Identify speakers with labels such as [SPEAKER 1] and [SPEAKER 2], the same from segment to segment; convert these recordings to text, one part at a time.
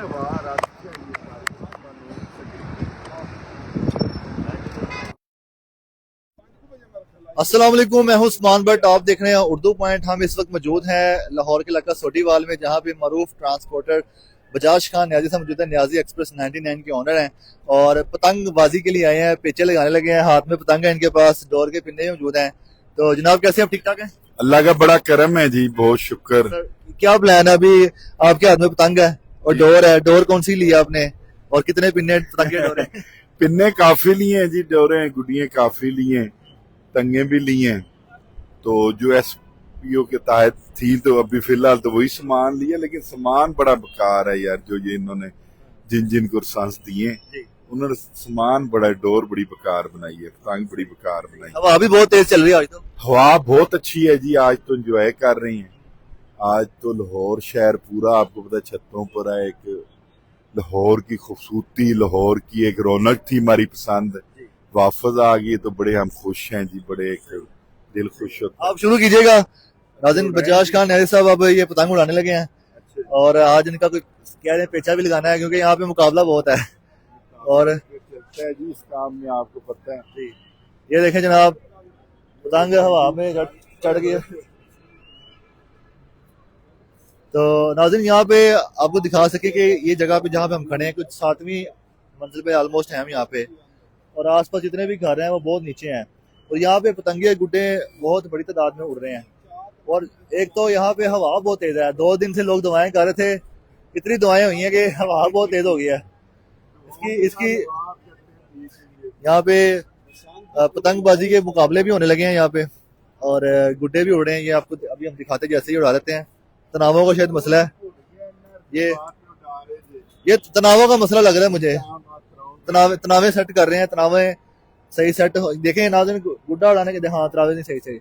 [SPEAKER 1] अस्सलाम वालेकुम, मैं हूं उस्मान बट। आप देख रहे हैं उर्दू पॉइंट। हम इस वक्त मौजूद हैं लाहौर के इलाका सोडीवाल में, जहां पे मरूफ ट्रांसपोर्टर बजाज खान न्याजी से मौजूद है। न्याजी एक्सप्रेस 99 के ऑनर हैं और पतंगबाजी के लिए आए हैं। पेचे लगाने लगे हैं, हाथ में पतंग है इनके पास, डोर के पिन्ने मौजूद हैं। तो जनाब कैसे हैं, ठीक ठाक हैं?
[SPEAKER 2] अल्लाह का बड़ा करम है जी, बहुत शुक्र।
[SPEAKER 1] क्या प्लान है अभी? आपके हाथ में पतंग है और डोर है। डोर कौन सी लिया आपने और कितने पिन्ने पतंग के डोर है?
[SPEAKER 2] पिन्ने काफी लिए हैं जी, डोरे गुड़ियां काफी लिए हैं, तंगे भी लिए हैं। तो जो एसपीओ के तहत थी तो अभी फिलहाल तो वही सामान लिया, लेकिन सामान बड़ा बेकार है यार। जो ये इन्होंने जिन जिन को सांस दिए उन्होंने सामान बड़ा, डोर बड़ी बेकार बनाई है, पतंग बड़ी बेकार बनाई है।
[SPEAKER 1] हवा भी बहुत तेज चल रही है आज तो।
[SPEAKER 2] हवा बहुत अच्छी है जी, आज तो एंजॉय कर रही हैं। आज तो लाहौर शहर पूरा आपको पता छतों पर है। एक लाहौर की खूबसूरती, लाहौर की एक रौनक थी हमारी पसंद, वापस आ गई तो बड़े हम खुश हैं जी, बड़े एक दिल खुश होता है।
[SPEAKER 1] आप शुरू कीजिएगा। नाज़रीन, बजाज खान न्याजी साहब अब ये पतंग उड़ाने लगे हैं और आज इनका कोई कह रहे हैं पेचा भी लगाना है, क्योंकि यहाँ पे मुकाबला बहुत है। और
[SPEAKER 2] चलता है जी इस काम में, आपको पता है।
[SPEAKER 1] ये देखें जनाब, पतंग हवा में चढ़ गई। तो नाज़रीन, यहाँ पे आपको दिखा सके कि ये जगह पे जहाँ पे हम खड़े हैं, कुछ 7वीं मंजिल पे ऑलमोस्ट हैं हम यहाँ पे, और आसपास जितने भी घर हैं वो बहुत नीचे हैं। और यहाँ पे पतंगे गुड्डे बहुत बड़ी तादाद में उड़ रहे हैं। और एक तो यहाँ पे हवा बहुत तेज है। 2 दिन से लोग दुआएं कर रहे थे, इतनी दुआएं हुई हैं कि हवा बहुत तेज हो गई है। इसकी यहाँ पे पतंगबाजी के मुकाबले भी होने लगे हैं यहाँ पे, और गुड्डे भी उड़ रहे हैं। ये आपको अभी हम दिखाते जैसे ही उड़ा देते हैं। तनावों का शायद मसला है, ये तनावों का मसला लग रहा है मुझे। तनावे सेट कर रहे हैं, तनावे सही सेट देखें नाज़रीन, गुड्डा उड़ाने के हाँ तनावे नहीं सही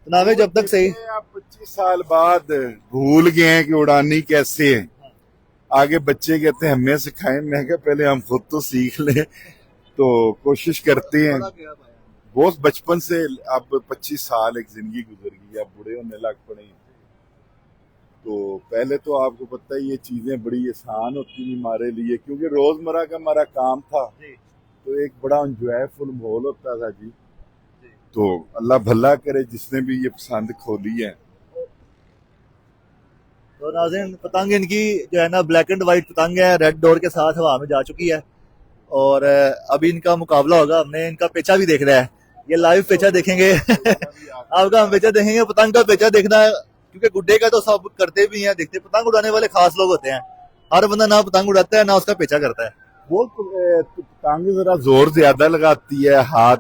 [SPEAKER 1] तनावे जब तक सही।
[SPEAKER 2] आप 25 साल बाद भूल गए हैं कि उड़ानी कैसे है। आगे बच्चे कहते हैं हमें सिखाएं, मैं क्या पहले हम खुद तो सीख लें। तो कोशिश करते हैं बहुत बचपन से। अब 25 साल एक जिंदगी गुजर गई, अब बूढ़े होने लग पड़े। तो पहले तो आपको पता है ये चीजें बड़ी आसान होती थी हमारे लिए, क्योंकि रोजमर्रा का हमारा काम था। तो एक बड़ा एंजॉयफुल माहौल होता था जी। तो अल्लाह भला करे जिसने भी ये पसंद खोली है।
[SPEAKER 1] तो नाज़रीन, पतंग इनकी जो है ना ब्लैक एंड व्हाइट पतंग है, रेड डोर के साथ हवा में जा चुकी है। और अभी इनका मुकाबला होगा। हमने इनका पेचा भी देख रहा है, ये लाइव पेचा देखेंगे। आपका हम पेचा देखेंगे, पतंग का पेचा देखना है, क्योंकि गुड्डे का तो सब करते भी हैं, देखते। पतंग उड़ाने वाले खास लोग होते हैं। हर बंदा ना पतंग उड़ाता है ना उसका पेचा करता है।
[SPEAKER 2] वो पतंग जरा जोर ज्यादा लगाती है, हाथ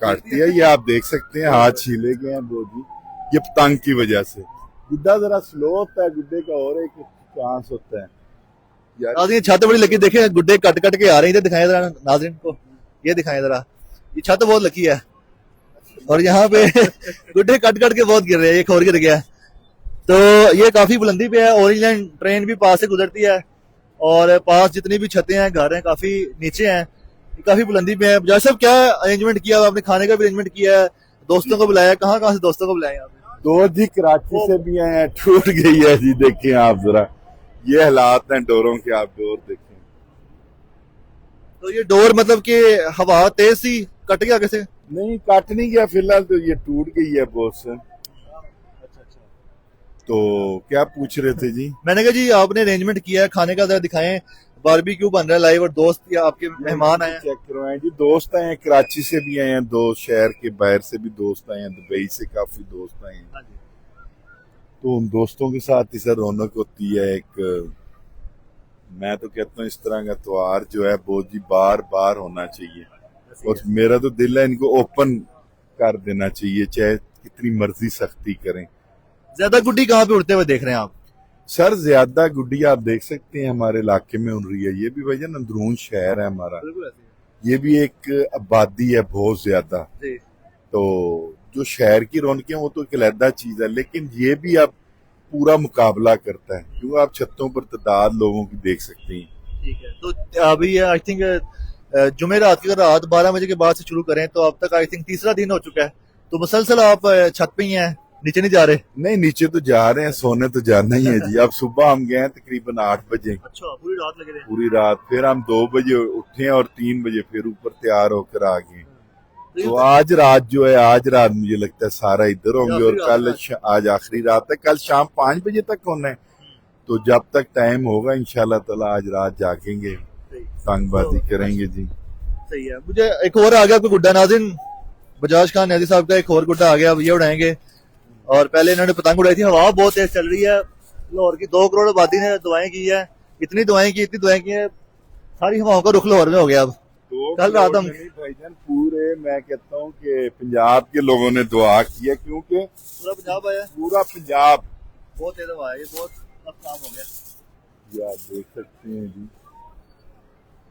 [SPEAKER 2] काटती है। ये आप देख सकते हैं, हाथ छीले गए हैं वो जी, ये पतंग की वजह से। गुड्डा जरा स्लो होता है, गुड्डे का और एक चांस होता है यार।
[SPEAKER 1] ये छत बड़ी लकी, देखे गुड्डे कट कट के आ रहे हैं। दिखाएं जरा नाज़रीन को, ये दिखाएं जरा, ये छत बहुत लकी है। और यहाँ पे गुड्डे कट कट के बहुत गिर रहे हैं, ये खोर गिर गया। तो ये काफी बुलंदी पे है। ऑरेंज लाइन ट्रेन भी पास से गुजरती है, और पास जितनी भी छतें हैं, घर हैं, काफी नीचे हैं, काफी बुलंदी पे है। जैसे क्या अरेंजमेंट किया, आपने खाने का भी अरेंजमेंट किया है, दोस्तों को बुलाया? कहाँ कहाँ से दोस्तों को बुलाया?
[SPEAKER 2] दो जी कराची से भी आए हैं, टूट गई है जी। देखें आप जरा, ये हालात हैं डोरों के, आप डोर देखें।
[SPEAKER 1] तो ये डोर मतलब कि हवा तेज सी कट गया कैसे?
[SPEAKER 2] नहीं, कट नहीं गया फिलहाल, तो ये टूट गई है बहुत से। तो क्या पूछ रहे थे जी?
[SPEAKER 1] मैंने कहा जी आपने अरेंजमेंट किया है खाने का, जरा दिखाएं। बारबेक्यू बन रहा है लाइव, और दोस्त या आपके मेहमान आए हैं?
[SPEAKER 2] चेक करवाएं जी, दोस्त आए हैं, कराची से भी आए हैं, 2 शहर के बाहर से भी दोस्त आए हैं, दुबई से काफी दोस्त आए हैं। तो उन दोस्तों के साथ ही सर रौनक होती है एक। मैं तो कहता हूँ इस तरह का त्योहार जो है वो जी बार बार होना चाहिए। और मेरा तो दिल है इनको ओपन कर देना चाहिए, चाहे कितनी मर्जी सख्ती करें।
[SPEAKER 1] ज्यादा गुड्डी कहाँ पे उड़ते हुए देख रहे हैं आप?
[SPEAKER 2] सर ज्यादा गुड्डी आप देख सकते हैं हमारे इलाके में उड़ रही है। ये भी भैया अंदरून शहर है हमारा, ये भी एक आबादी है बहुत ज्यादा। तो जो शहर की रौनक है वो तो एक अलग चीज है, लेकिन ये भी अब पूरा मुकाबला करता है, क्योंकि आप छतों पर तादाद लोगों की देख सकते हैं।
[SPEAKER 1] ठीक है, तो अभी आई थिंक जुमे रात की रात 12 बजे के बाद से शुरू करें तो अब तक आई थिंक तीसरा दिन हो चुका है। तो मुसलसल आप छत पे ही हैं? नीचे नहीं जा रहे?
[SPEAKER 2] नहीं, नीचे तो जा रहे हैं, सोने तो जाना ही है जी। अब सुबह हम गए हैं तकरीबन 8 बजे,
[SPEAKER 1] अच्छा, पूरी रात लगे रहे?
[SPEAKER 2] पूरी रात। फिर हम 2 बजे उठे और 3 बजे फिर ऊपर तैयार होकर आ गए। तो आज रात जो है, आज रात मुझे लगता है सारा इधर होंगे और कल आज आखिरी रात है। कल शाम 5 बजे तक होना है, तो जब तक टाइम होगा इंशाल्लाह ताला आज रात जागेंगे, तंगबाजी करेंगे जी।
[SPEAKER 1] सही है। मुझे एक और आ गया आपको गुड्डा नाज़रीन, बजाज खान नदी साहब का एक और गुड्डा आ गया, अब ये उड़ाएंगे। और पहले इन्होंने पतंग उड़ाई थी, हवा बहुत तेज चल रही है। लाहौर की 2 करोड़ आबादी ने दुआएं की है, इतनी दुआएं की है, सारी हवाओं का रुख लाहौर में हो गया। अब कल रात हम
[SPEAKER 2] भाईजान पूरे, मैं कहता हूँ कि पंजाब के लोगों ने दुआ की है, क्योंकि
[SPEAKER 1] पूरा पंजाब आया,
[SPEAKER 2] पूरा पंजाब
[SPEAKER 1] बहुत तेज हवा है, ये बहुत अब काम हो गया।
[SPEAKER 2] यार देख सकते हैं जी,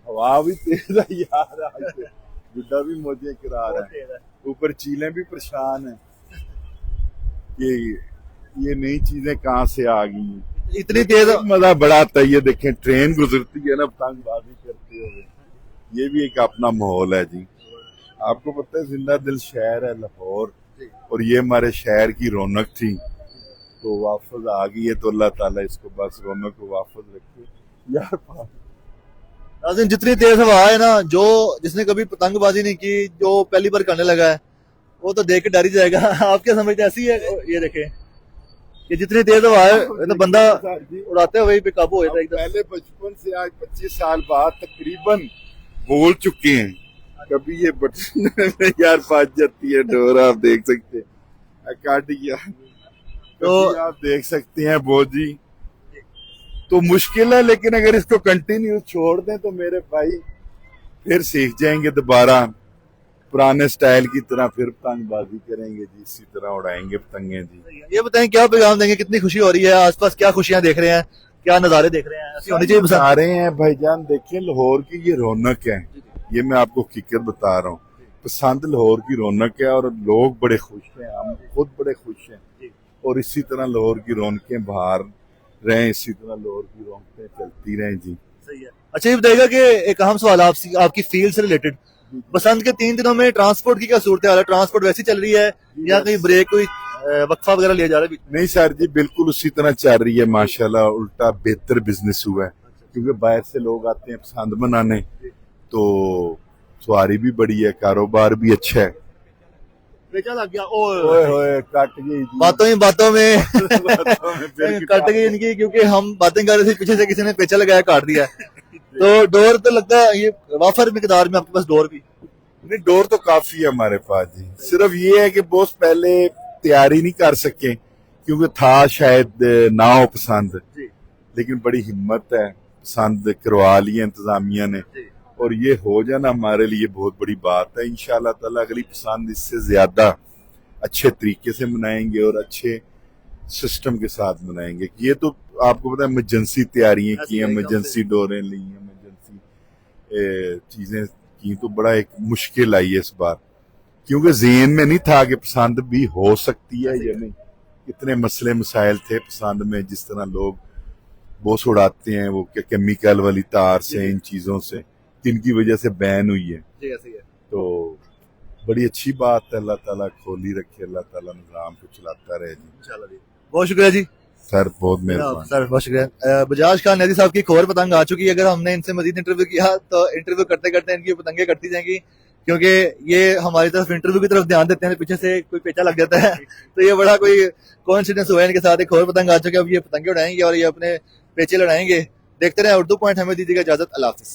[SPEAKER 2] हवा भी तेज है यार, आज तो गुड्डा भी मौजें करा रहा है। ऊपर चीलें भी परेशान है कि ये नई चीजें कहाँ से आ गई।
[SPEAKER 1] इतनी तेज
[SPEAKER 2] मजा बड़ा आता है। ये देखें ट्रेन गुजरती है ना पतंगबाजी करते हुए, ये भी एक अपना माहौल है जी। आपको पता है जिंदा दिल शहर है लाहौर, और ये हमारे शहर की रौनक थी, तो वापस आ गई है। तो अल्लाह ताला इसको बस रौनक को वापस रखे यार।
[SPEAKER 1] जितनी तेज हवा है ना, जो जिसने कभी पतंगबाजी नहीं की, जो पहली बार करने लगा है, वो तो देख के डर ही जाएगा। आप क्या समझते हैं? ऐसी है ये देखे कि जितनी तेज हवा है तो बंदा उड़ाते हुए पे काबू हो जाता है एकदम।
[SPEAKER 2] पहले बचपन से आज 25 साल बाद तकरीबन बोल चुके हैं, कभी ये बटन यार फंस जाती है डोर, आप देख सकते हैं काट गया, तो आप देख सकते हैं बहुत जी। तो मुश्किल है, लेकिन अगर इसको कंटिन्यू छोड़ दें तो मेरे भाई फिर सीख जाएंगे दोबारा पुराने स्टाइल की तरह, फिर पतंगबाजी करेंगे जी, इसी तरह उड़ाएंगे पतंगे जी।
[SPEAKER 1] ये बताएं क्या पैगाम देंगे, कितनी खुशी हो रही है, आसपास क्या खुशियां देख रहे हैं, क्या नजारे देख रहे हैं? ऐसी होनी चाहिए
[SPEAKER 2] बता रहे हैं भाईजान। देखिए लाहौर की ये रौनक है, ये मैं आपको हकीकत बता रहा हूँ। पसंद लाहौर की रौनक है और लोग बड़े खुश हैं, हम खुद बड़े खुश हैं, और इसी तरह लाहौर की रौनकें बाहर रहें, इसी तरह लाहौर की रौनकें चलती रहें जी।
[SPEAKER 1] सही है। अच्छा ये बताइएगा कि एक अहम सवाल आपकी फील्ड से रिलेटेड, बसंत के 3 दिनों में ट्रांसपोर्ट की क्या सूरत है? ट्रांसपोर्ट वैसी चल रही है या कहीं ब्रेक, कोई वक्फा वगैरह लिया जा रहा है?
[SPEAKER 2] नहीं सर जी, बिल्कुल उसी तरह चल रही है माशाल्लाह। उल्टा बेहतर बिजनेस हुआ है, क्योंकि बाहर से लोग आते हैं पसंद मनाने, तो सवारी भी बड़ी है, कारोबार भी अच्छा है।
[SPEAKER 1] पेचा लग गया,
[SPEAKER 2] ओए कट गई
[SPEAKER 1] बातों में कट गई इनकी, क्योंकि हम बातें कर रहे थे, पीछे से किसी ने पेचा लगाया, काट दिया। तो डोर तो लगता है ये वाफर मिकदार में आपके पास डोर भी
[SPEAKER 2] नहीं, डोर तो काफी है हमारे पास जी। सिर्फ ये है कि बॉस पहले तैयारी नहीं कर सके, क्योंकि था शायद ना हो पसंद, लेकिन बड़ी हिम्मत है, पसंद करवा ली इंतजामिया ने, और ये हो जाना हमारे लिए बहुत बड़ी बात है। इंशाल्लाह ताला अगली पसंद इससे ज्यादा अच्छे तरीके से मनाएंगे और अच्छे सिस्टम के साथ मनाएंगे। ये तो आपको पता है इमरजेंसी तैयारियां की हैं, इमरजेंसी डोरें ली हैं, इमरजेंसी चीजें की, तो बड़ा एक मुश्किल आई है इस बार, क्योंकि ज़हन में नहीं था कि पसंद भी हो सकती है या नहीं। इतने मसले मसाइल थे पसंद में, जिस तरह लोग बोस उड़ाते हैं वो केमिकल वाली तार से, इन चीजों से, जिनकी वजह से बैन हुई है। तो बड़ी अच्छी बात है, अल्लाह ताला खोली रखे, अल्लाह ताला निजाम को चलाता रहे जी।
[SPEAKER 1] बहुत शुक्रिया जी
[SPEAKER 2] सर, बहुत मेहरबान
[SPEAKER 1] सर, बहुत शुक्रिया। बजाज खान नदी साहब की एक और पतंग आ चुकी है। अगर हमने इनसे मजीद इंटरव्यू किया तो इंटरव्यू करते करते इनकी पतंगे कटती जाएंगी, क्योंकि ये हमारी तरफ इंटरव्यू की तरफ ध्यान देते हैं, पीछे से कोई पेचा लग जाता है। तो ये बड़ा कोई कोइंसिडेंस हुआ है, इनके साथ एक और पतंग आ चुकी है। अब ये पतंगे उड़ाएंगे और ये अपने पेचे लड़ाएंगे। देखते रहे उर्दू पॉइंट, हमें दीजिएगा इजाजत, अल्लाह हाफिज।